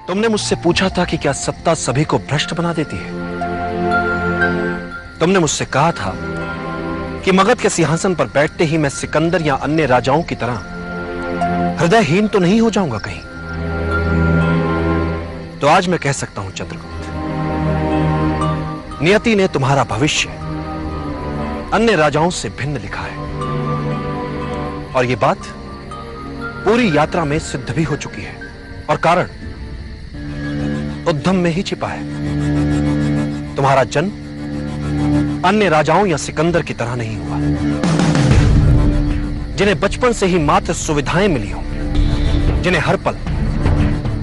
तुमने मुझसे पूछा था कि क्या सत्ता सभी को भ्रष्ट बना देती है। तुमने मुझसे कहा था कि मगध के सिंहासन पर बैठते ही मैं सिकंदर या अन्य राजाओं की तरह हृदयहीन तो नहीं हो जाऊंगा कहीं। तो आज मैं कह सकता हूं चंद्रगुप्त, नियति ने तुम्हारा भविष्य अन्य राजाओं से भिन्न लिखा है और यह बात पूरी यात्रा में सिद्ध भी हो चुकी है और कारण उद्यम में ही छिपा है। तुम्हारा जन्म अन्य राजाओं या सिकंदर की तरह नहीं हुआ, जिन्हें बचपन से ही मात्र सुविधाएं मिली हों, जिन्हें हर पल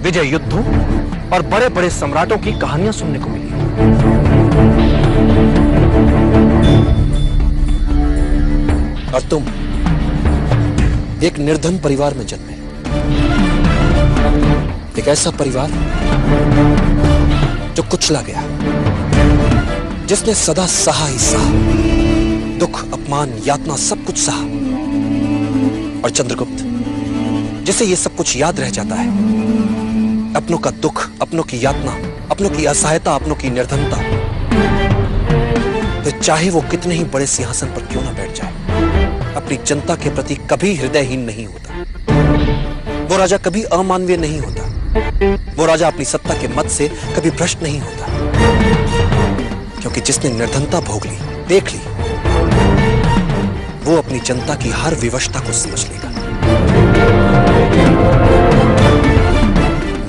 विजय युद्धों और बड़े बड़े सम्राटों की कहानियां सुनने को मिली हों। और तुम एक निर्धन परिवार में जन्मे, एक ऐसा परिवार जो कुचला गया, जिसने सदा सहा ही सहा, दुख अपमान यातना सब कुछ सहा। और चंद्रगुप्त, जिसे ये सब कुछ याद रह जाता है, अपनों का दुख, अपनों की यातना, अपनों की असहायता, अपनों की निर्धनता, तो चाहे वो कितने ही बड़े सिंहासन पर क्यों ना बैठ जाए, अपनी जनता के प्रति कभी हृदयहीन नहीं होता। वो राजा कभी अमानवीय नहीं होता। वो राजा अपनी सत्ता के मद से कभी भ्रष्ट नहीं होता, क्योंकि जिसने निर्धनता भोग ली, देख ली, वो अपनी जनता की हर विवशता को समझ लेगा,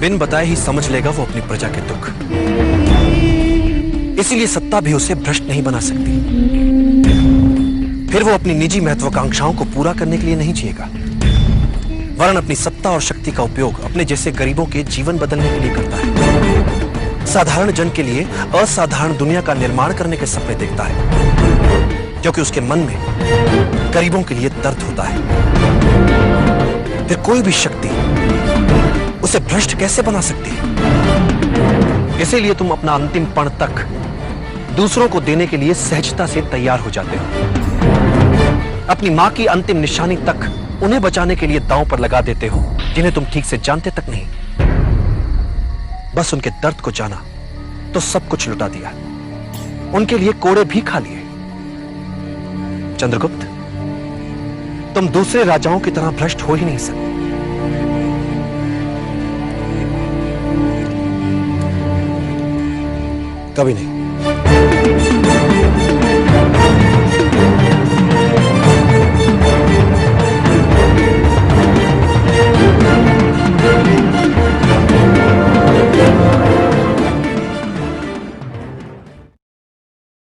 बिन बताए ही समझ लेगा वो अपनी प्रजा के दुख। इसीलिए सत्ता भी उसे भ्रष्ट नहीं बना सकती। फिर वो अपनी निजी महत्वाकांक्षाओं को पूरा करने के लिए नहीं जिएगा, वरन अपनी सत्ता और शक्ति का उपयोग अपने जैसे गरीबों के जीवन बदलने के लिए करता है। साधारण जन के लिए असाधारण दुनिया का निर्माण करने के सपने देखता है, क्योंकि उसके मन में गरीबों के लिए दर्द होता है। फिर कोई भी शक्ति उसे भ्रष्ट कैसे बना सकती है? इसीलिए तुम अपना अंतिम पण तक दूसरों को देने के लिए सहजता से तैयार हो जाते हो। अपनी मां की अंतिम निशानी तक उन्हें बचाने के लिए दांव पर लगा देते हो, जिन्हें तुम ठीक से जानते तक नहीं। बस उनके दर्द को जाना तो सब कुछ लुटा दिया, उनके लिए कोड़े भी खा लिए। चंद्रगुप्त, तुम दूसरे राजाओं की तरह भ्रष्ट हो ही नहीं सकते। कभी नहीं।